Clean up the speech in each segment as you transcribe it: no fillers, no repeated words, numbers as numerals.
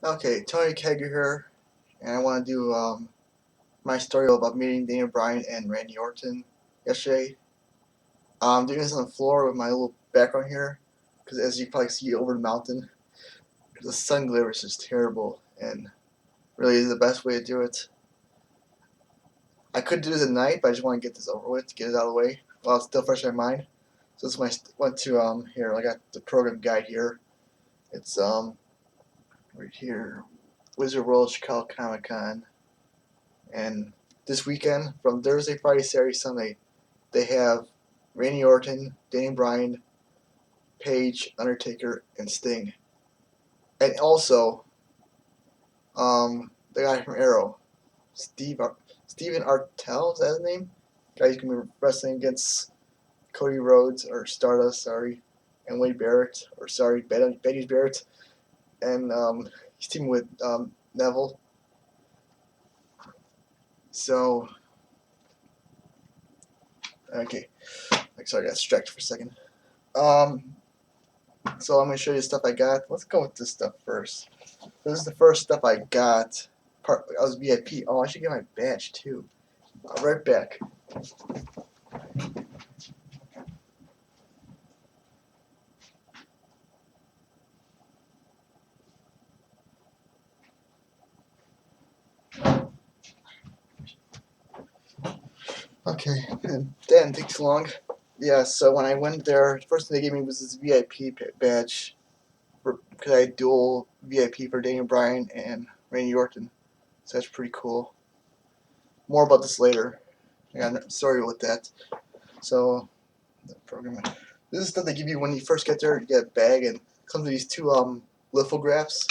Okay, Tony Kegger here, and I want to do my story about meeting Daniel Bryan and Randy Orton yesterday. I'm doing this on the floor with my little background here, because as you probably see over the mountain, the sun glare is just terrible, and really is the best way to do it. I could do this at night, but I just want to get this over with, to get it out of the way while it's still fresh in my mind. So this is my went to here. I got the program guide here. It's right here, Wizard World Chicago Comic Con. And this weekend, from Thursday, Friday, Saturday, Sunday, they have Randy Orton, Daniel Bryan, Paige, Undertaker, and Sting. And also, the guy from Arrow, Steven Artel, is that his name? Guy who's going to be wrestling against Cody Rhodes, or Stardust, sorry, and Wade Barrett, or sorry, Betty Barrett. And he's teaming with Neville. So, okay. Sorry, I got distracted for a second. So I'm going to show you the stuff I got. Let's go with this stuff first. This is the first stuff I got. I was VIP. Oh, I should get my badge too. Right back. Okay, and that didn't take too long. Yeah, so when I went there, the first thing they gave me was this VIP badge because I had dual VIP for Daniel Bryan and Randy Orton. So that's pretty cool. More about this later. I got a story with that. So, the program. This is stuff they give you when you first get there. You get a bag and it comes with these two lithographs,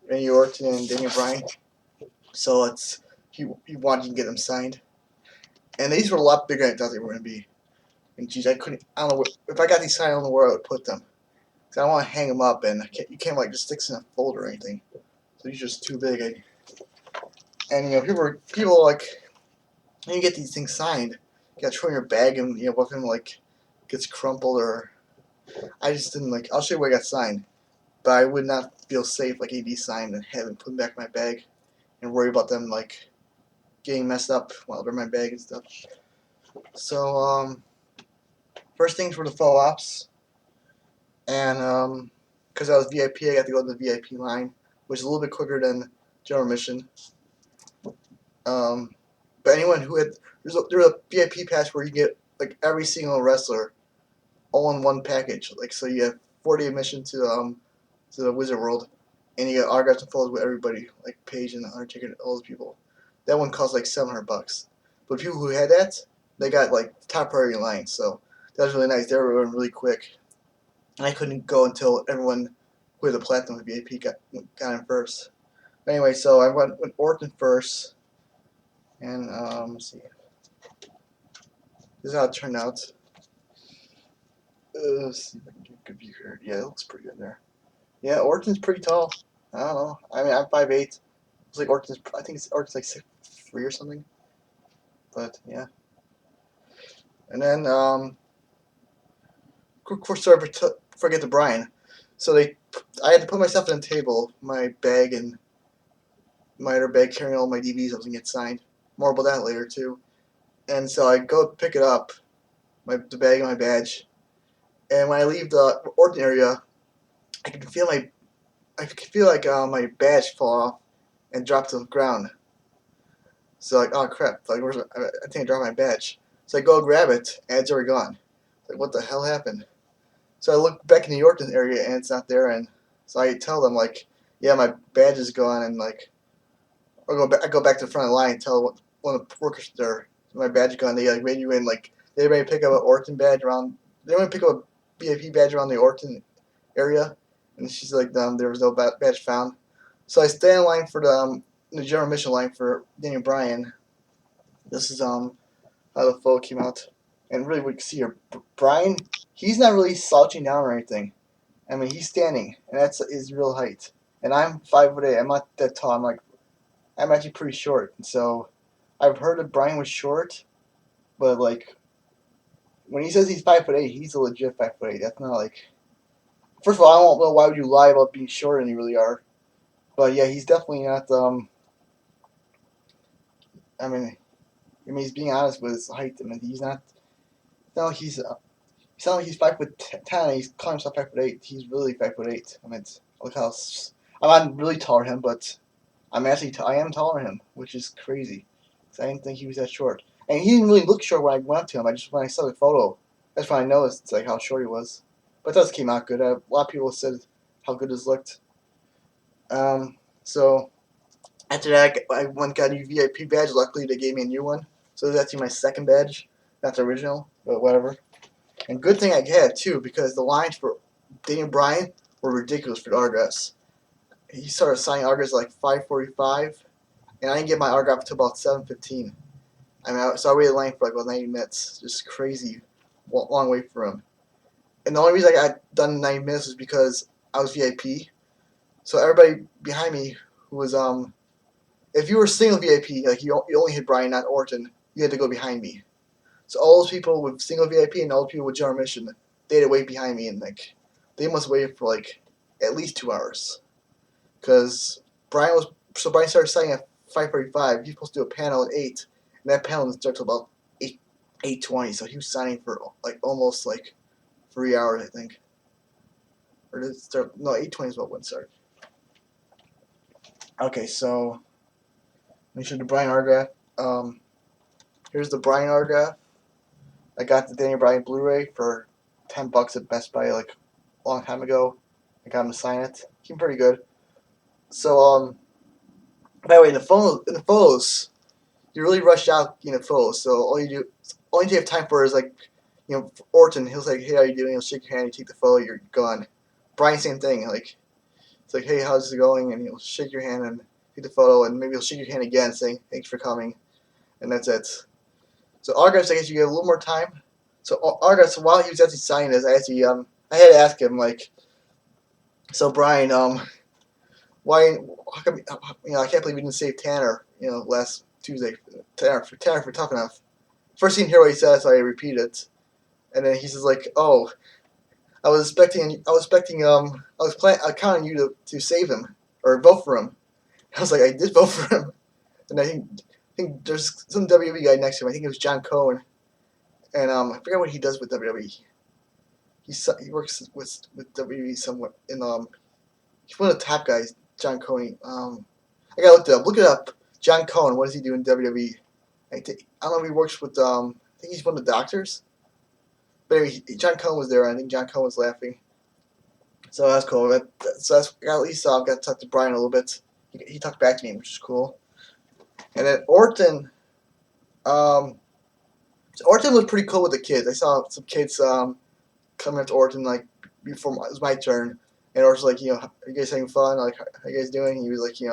Randy Orton and Daniel Bryan. So it's you want you can get them signed. And these were a lot bigger than I thought they were going to be. And geez, I couldn't. I don't know if I got these signed. I don't know where I would put them. Cause I don't want to hang them up, and you can't like just stick them in a folder or anything. So these are just too big. And you know, people like when you get these things signed, you got to throw in your bag, and you know, what if it like gets crumpled or I just didn't like. I'll show you where I got signed, but I would not feel safe like AD signed and have them put them back in my bag and worry about them like getting messed up while they're in my bag and stuff. So first things were the photo ops, and because I was VIP, I got to go to the VIP line, which is a little bit quicker than general admission. Um, but anyone who had there's a VIP pass where you get like every single wrestler all in one package. Like so, you have 40 admission to the Wizard World, and you get autographs and photos with everybody, like Paige and Undertaker and all those people. That one cost like $700. But people who had that, they got like top priority line, so that was really nice. They were really quick, and I couldn't go until everyone who had the platinum VIP got in first. Anyway, so I went with Orton first, and let's see. This is how it turned out. Let's see if I can get a good view here. Yeah, it looks pretty good there. Yeah, Orton's pretty tall. I don't know. I mean, I'm 5'8". It's like Orton's. I think Orton's like 6'3" or something. But yeah. And then quick story forget the Bryan. So I had to put myself in a table, my bag and my other bag carrying all my DVDs. I was gonna get signed. More about that later too. And so I go pick it up, the bag and my badge. And when I leave the Orton area, I can feel like my badge fall off and drop to the ground. So like, oh crap! Like, I think I dropped my badge. So I go grab it, and it's already gone. Like, what the hell happened? So I look back in the Yorkton area, and it's not there. And so I tell them like, yeah, my badge is gone, and like, I go back to the front of the line and tell one of the workers there, my badge is gone. They like made you in like they made me pick up an Orton badge around. They want to pick up a VIP badge around the Orton area, and she's like, there was no badge found. So I stay in line for the general mission line for Daniel Bryan. This is how the photo came out, and really we can see here, Bryan. He's not really slouching down or anything. I mean, he's standing, and that's his real height. And I'm 5'8". I'm not that tall. I'm actually pretty short. And so I've heard that Bryan was short, but like when he says he's 5'8", he's a legit 5'8". That's not like. First of all, I don't know why would you lie about being shorter than you really are. But yeah, he's definitely not. I mean, he's being honest with his height. I mean, he's not. No, he's not like he's 5'10". He's calling himself 5'8". He's really 5'8". I mean, look how. I'm not really taller than him, but I'm actually I am taller than him, which is crazy. 'Cause I didn't think he was that short, and he didn't really look short when I went up to him. I just when I saw the photo, that's when I noticed like how short he was. But it does came out good. A lot of people said how good his looked. So after that, I went got a new VIP badge. Luckily, they gave me a new one, so that's actually my second badge, not the original, but whatever. And good thing I had too, because the lines for Daniel Bryan were ridiculous for the autographs. He started signing autographs at like 5:45, and I didn't get my autograph until about 7:15. I mean, so I waited in line for like about 90 minutes. Just crazy, long wait for him. And the only reason I got done in 90 minutes was because I was VIP. So everybody behind me who was if you were single VIP, like you only hit Bryan, not Orton, you had to go behind me. So all those people with single VIP and all those people with general admission, they had to wait behind me, and like they must wait for like at least 2 hours. Because Bryan started signing at 5:45. He's supposed to do a panel at 8, and that panel didn't start till about 8:20. So he was signing for like almost like 3 hours, I think. Or did it start? No, 8:20 is what when it started. Okay, so let me show you the Bryan autograph. Here's the Bryan autograph. I got the Daniel Bryan Blu-ray for $10 at Best Buy like a long time ago. I got him to sign it. He's pretty good. So by the way, in the photos, you really rush out in the photos. So only you have time for is like, for Orton. He'll say, "Hey, how you doing?" He'll shake your hand. You take the photo. You're gone. Bryan, same thing. Like it's like, "Hey, how's it going?" And he'll shake your hand and take the photo, and maybe he'll shake your hand again, saying, "Thanks for coming," and that's it. So autographs, I guess you get a little more time. So autographs, while he was actually signing this, I had to ask him like, so Bryan, why, how come, I can't believe you didn't save Tanner, last Tuesday, Tanner for Tough Enough. First thing here what he said, so I repeat it, and then he says like, oh, I was counting you to save him or vote for him. I was like, I did vote for him, and I think there's some WWE guy next to him. I think it was John Cohen, and I forget what he does with WWE. He works with WWE somewhat in he's one of the top guys. John Cohen. I gotta look it up. Look it up. John Cohen. What does he do in WWE? I don't know if he works with I think he's one of the doctors. But anyway, John Cohen was there. I think John Cohen was laughing. So that's cool. So that's at least got to talk to Bryan a little bit. He talked back to me, which is cool. And then Orton. So Orton was pretty cool with the kids. I saw some kids coming up to Orton like before it was my turn, and Orton's like, are you guys having fun? Like, how you guys doing? And he was like, he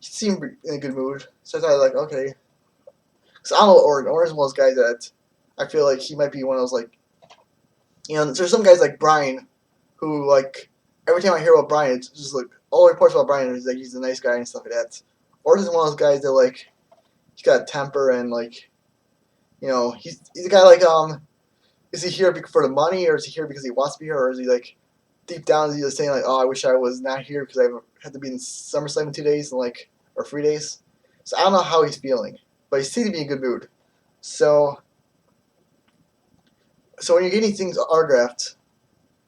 seemed in a good mood. So I thought like, okay, because I don't know Orton. Orton's one of those guys that I feel like he might be one of those like, there's some guys like Bryan, who like every time I hear about Bryan, it's just like all the reports about Bryan is like he's a nice guy and stuff like that. Orton's one of those guys that like he's got a temper and like, he's a guy like is he here for the money, or is he here because he wants to be here, or is he like deep down is he just saying like, oh, I wish I was not here because I had to be in SummerSlam in 2 days and like or 3 days. So I don't know how he's feeling, but he seems to be in a good mood. So when you're getting things autographed,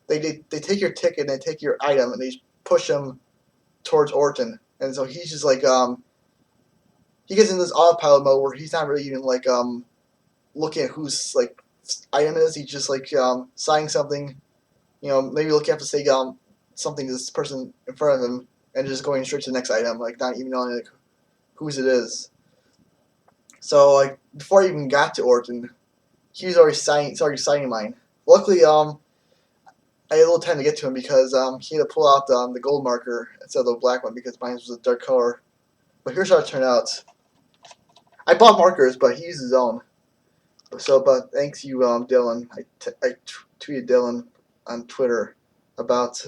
they take your ticket and they take your item and they push them towards Orton, and so he's just like he gets in this autopilot mode where he's not really even like looking at whose like item is. He's just like signing something, maybe looking up to say something to this person in front of him, and just going straight to the next item, like not even knowing like whose it is. So like before I even got to Orton, he was already signing mine. Luckily, I had a little time to get to him because he had to pull out the gold marker instead of the black one because mine was a dark color. But here's how it turned out. I bought markers, but he used his own. But thanks you, Dylan. I tweeted Dylan on Twitter about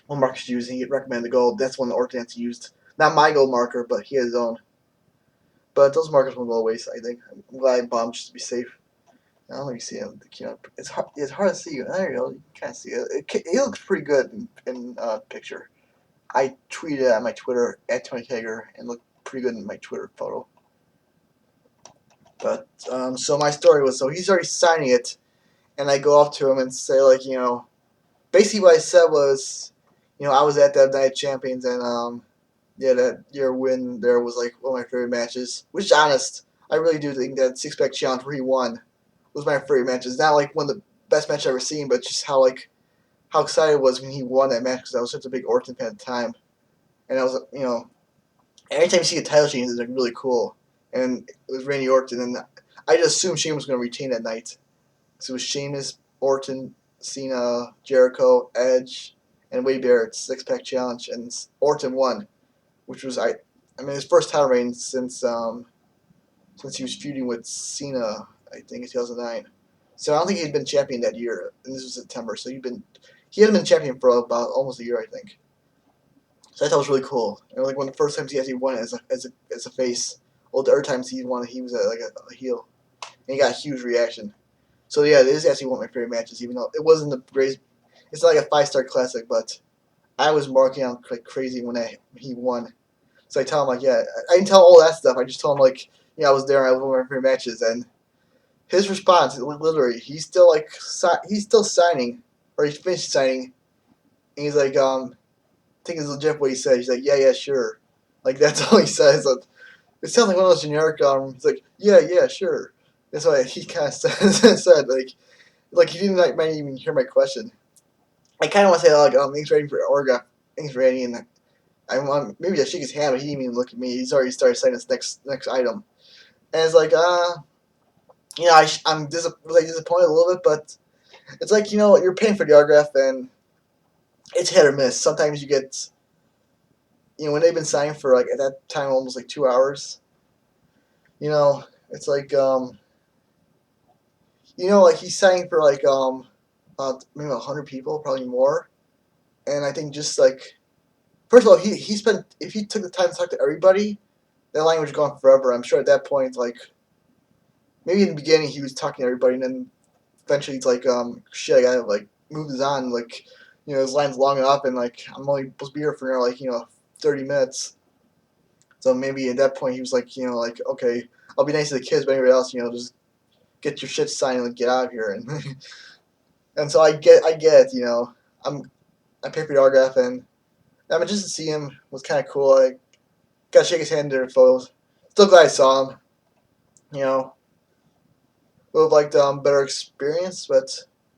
what markers to use. He recommended the gold. That's one the Orton used. Not my gold marker, but he had his own. But those markers won't go to waste, I think. I'm glad I bought them just to be safe. Now let me see him. It's hard. It's hard to see. There you go. You can't see it. It looks pretty good in picture. I tweeted it on my Twitter at Tony Kager and looked pretty good in my Twitter photo. But so my story was, so he's already signing it, and I go up to him and say, like, basically what I said was, I was at that Night of Champions, and yeah, that your win there was like one of my favorite matches. Which is honest, I really do think that six pack challenge where he won was my favorite match. It's not like one of the best matches I've ever seen, but just how excited I was when he won that match because I was such a big Orton fan at the time, and I was every time you see a title change, it's like really cool. And it was Randy Orton, and I just assumed Sheamus was going to retain that night. So it was Sheamus, Orton, Cena, Jericho, Edge, and Wade Barrett's six pack challenge, and Orton won, which was I mean his first title reign since he was feuding with Cena, I think in 2009. So I don't think he'd been champion that year, and this was September. So he hadn't been champion for about almost a year, I think. So I thought it was really cool. And like one of the first times he actually won it as a face. Well, the other times he won it, he was like a heel, and he got a huge reaction. So yeah, it is actually one of my favorite matches, even though it wasn't the greatest. It's not like a 5-star classic, but I was marking out like crazy when he won. So I tell him like, yeah, I didn't tell him all that stuff. I just told him like, I was there. And I was one of my favorite matches, and his response, literally, he's still signing, or he finished signing, and he's like, I think it's legit what he said. He's like, yeah, sure. Like, that's all he says. Like, it sounds like one of those generic, he's like, yeah, sure. That's why he kind of said, like he didn't like, might even hear my question. I kind of want to say, like, thanks, Randy, for autograph. Thanks, Randy, and I want maybe to shake his hand, but he didn't even look at me. He's already started signing this next item. And it's like, I'm disappointed a little bit, but it's like, you're paying for the autograph, and it's hit or miss. Sometimes you get, when they've been signing for, like, at that time, almost, like, 2 hours, it's like, like, he's signing for, like, maybe 100 people, probably more. And I think just, like, first of all, he spent, if he took the time to talk to everybody, that line was gone forever. I'm sure at that point, like, maybe in the beginning he was talking to everybody, and then eventually it's like, shit, I gotta, like, move this on, like, his line's long enough, and, like, I'm only supposed to be here for, like, 30 minutes. So maybe at that point he was like, like, okay, I'll be nice to the kids, but anybody else, just get your shit signed and get out of here. And and so I get it, I paid for the autograph, and I mean, just to see him was kind of cool. I got to shake his hand during photos. Still glad I saw him. Would have liked better experience, but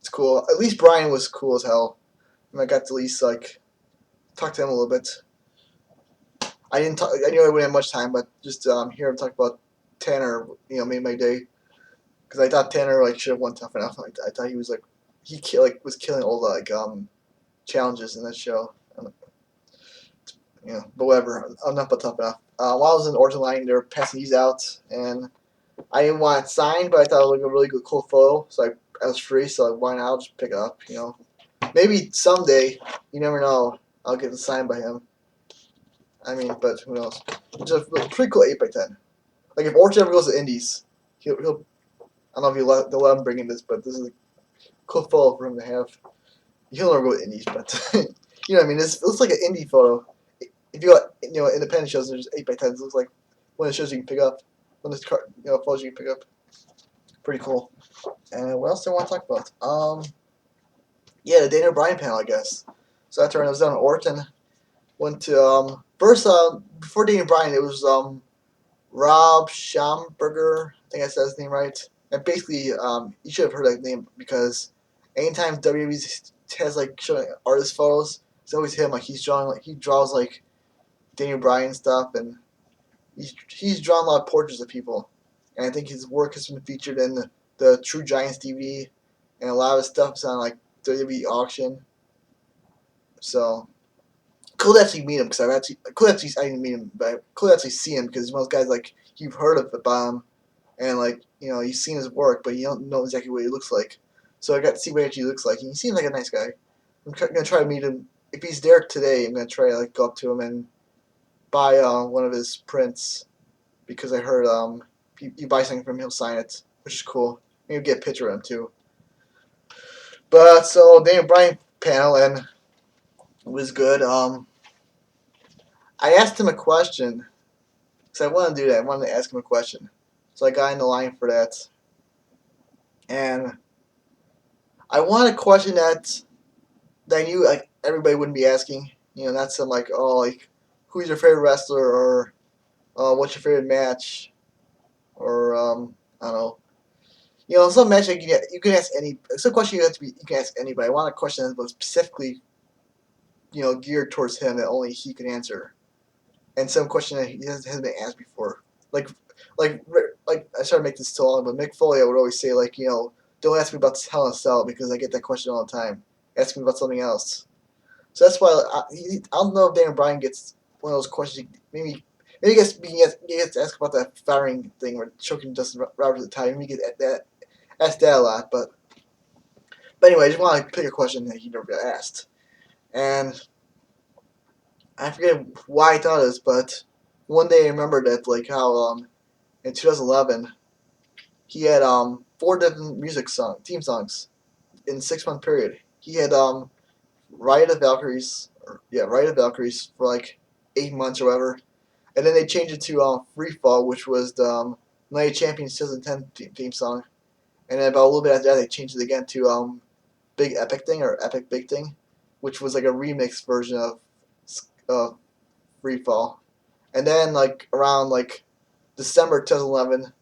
it's cool. At least Bryan was cool as hell, and I got to at least like talk to him a little bit. I didn't talk. I knew I wouldn't have much time, but just hear him talk about Tanner, made my day. Because I thought Tanner like should have won Tough Enough. I thought he was like was killing all the like challenges in that show. But whatever. Enough about Tough Enough. While I was in Orton line, they were passing these out, and I didn't want it signed, but I thought it looked like a really good, cool photo. So I was free, so like, why not? I'll just pick it up. Maybe someday, you never know, I'll get it signed by him. I mean, but who knows? It's a pretty cool 8x10. Like if Orton ever goes to Indies, he'll I don't know if they'll let him bring in this, but this is a cool photo for him to have. He'll never go to Indies, but you know what I mean. It looks like an indie photo. If you go, independent shows, there's 8x10s. It looks like one of the shows you can pick up. One of the photos you can pick up. Pretty cool. And what else do I want to talk about? Yeah, the Daniel Bryan panel, I guess. So after I was down in Orton, went to first before Daniel Bryan, it was Rob Schamberger. I think I said his name right. And basically, you should have heard that name because anytime WWE has like showing artist photos, it's always him. Like he draws like Daniel Bryan stuff, and he's drawn a lot of portraits of people. And I think his work has been featured in the True Giants DVD, and a lot of his stuff is on like WWE auction. So cool to actually meet him because I didn't meet him, but cool to actually see him because most guys like you've heard of about him, and like you've seen his work, but you don't know exactly what he looks like. So I got to see what he actually looks like, and he seems like a nice guy. I'm gonna try to meet him if he's there today. I'm gonna try to like go up to him and buy one of his prints because I heard you buy something from him, he'll sign it, which is cool. Maybe get a picture of him too. But so Daniel Bryan panel and it was good. I asked him a question because I wanted to do that. I wanted to ask him a question, so I got in the line for that. And I wanted a question that I knew like everybody wouldn't be asking. Not some like, oh, like, who's your favorite wrestler, or what's your favorite match, or I don't know. Some match like you can ask any. Some question you can ask anybody. I want a question that was specifically geared towards him that only he can answer, and some question that he hasn't been asked before. Like like I started to make this too long, but Mick Foley would always say like, don't ask me about Hell in a Cell because I get that question all the time. Ask me about something else. So that's why I don't know if Daniel Bryan gets one of those questions. Maybe he gets asked about that firing thing where choking Justin Roberts at the time. Maybe he gets asked that a lot. But anyway, I just want to pick a question that he never got asked. And I forget why I thought of this, but one day I remembered that like how in 2011 he had four different theme songs in a 6 month period. He had Riot of Valkyries, Riot of Valkyries for like 8 months or whatever, and then they changed it to Free Fall, which was the Night of Champions 2010 theme song, and then about a little bit after that they changed it again to Big Epic Thing or Epic Big Thing, which was like a remix version of uh, Free Fall, and then like around like December 2011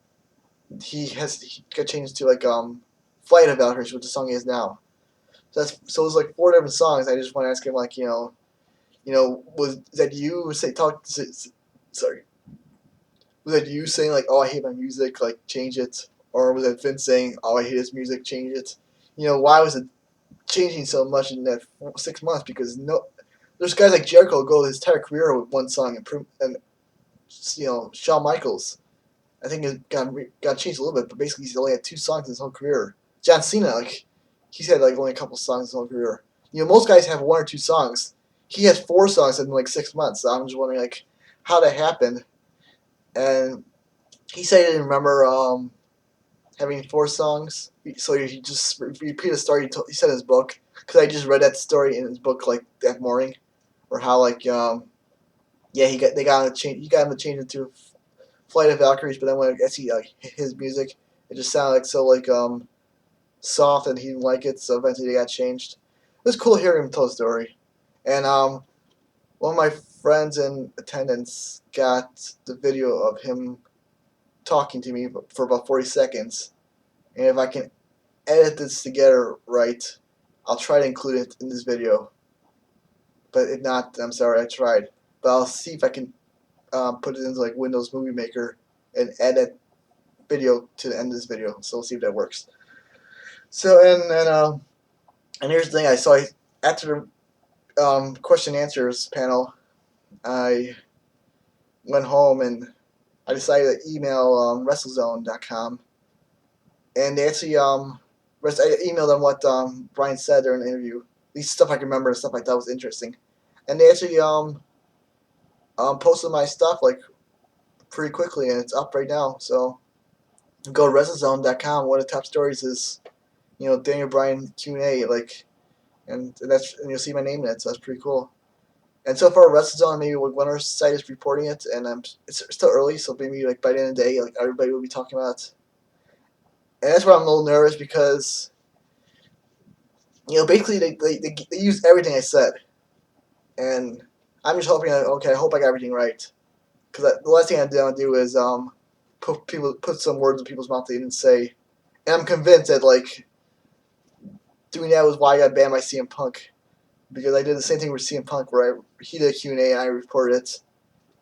he got changed to like Flight of Valkyries, which the song is now. So it was like four different songs. I just want to ask him like was that you say talk? Sorry, was that you saying like, oh, I hate my music, like change it, or was it Vince saying, oh, I hate his music, change it? Why was it changing so much in that 6 months? Because there's guys like Jericho go his entire career with one song, and Shawn Michaels, I think it got changed a little bit, but basically he's only had two songs in his whole career. John Cena, like, he's had like only a couple songs in his whole career. Most guys have one or two songs. He has four songs in like 6 months. So I'm just wondering like how that happened. And he said he didn't remember having four songs, so he just repeated a story he said in his book. Because I just read that story in his book like that morning, or how like they got him to change. He got him to change it to Flight of Valkyries, but then when I see like his music, it just sounded like so like soft, and he didn't like it. So eventually they got changed. It was cool hearing him tell the story, and one of my friends in attendance got the video of him talking to me for about 40 seconds, and if I can edit this together right, I'll try to include it in this video. But if not, I'm sorry, I tried. But I'll see if I can put it into like Windows Movie Maker and edit video to the end of this video. So we'll see if that works. So and here's the thing: I saw after the question and answers panel, I went home and I decided to email WrestleZone.com, and they actually I emailed them what Bryan said during the interview. These stuff I can remember and stuff I thought was interesting, and they actually posted my stuff like pretty quickly, and it's up right now. So go to WrestleZone.com. One of the top stories is Daniel Bryan Q&A, like, and you'll see my name in it. So that's pretty cool. And so far, WrestleZone, maybe one other site is reporting it, and it's still early, so maybe like by the end of the day, like everybody will be talking about it. And that's why I'm a little nervous because basically they use everything I said, and I'm just hoping I hope I got everything right, because the last thing I want to do is put some words in people's mouth they didn't say, and I'm convinced that like doing that was why I got banned by CM Punk, because I did the same thing with CM Punk where he did a Q&A and I reported it,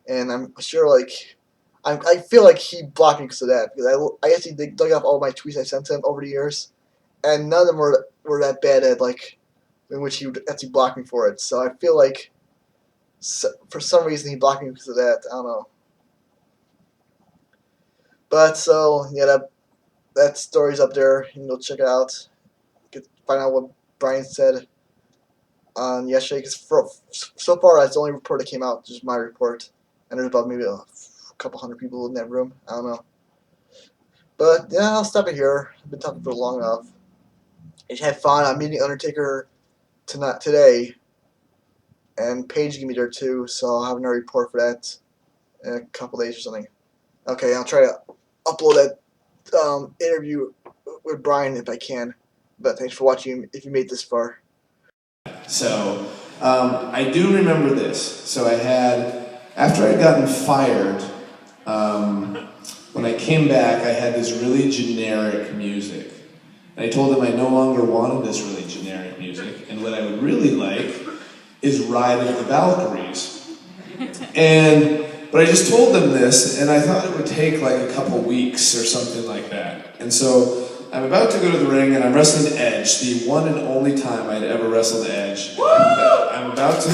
and I'm sure like I feel like he blocked me because of that, because I actually dug up all my tweets I sent to him over the years, and none of them were that bad at like in which he would actually block me for it. So I feel like for some reason he blocked me because of that. I don't know. But so yeah, that story's up there. You can go check it out. Find out what Bryan said on yesterday. Because so far that's the only report that came out, just my report, and there's about maybe a couple hundred people in that room. I don't know. But yeah, I'll stop it here. I've been talking for long enough. I had fun. I'm meeting Undertaker today, and Paige gave me there too, so I'll have another report for that in a couple days or something. Okay, I'll try to upload that interview with Bryan if I can. But thanks for watching if you made this far. So, I do remember this. So I had, after I'd gotten fired, when I came back, I had this really generic music. And I told them I no longer wanted this really generic music, and what I would really like is Ride of the Valkyries. But I just told them this, and I thought it would take like a couple weeks or something like that. And so I'm about to go to the ring, and I'm wrestling Edge, the one and only time I'd ever wrestled Edge. I'm about to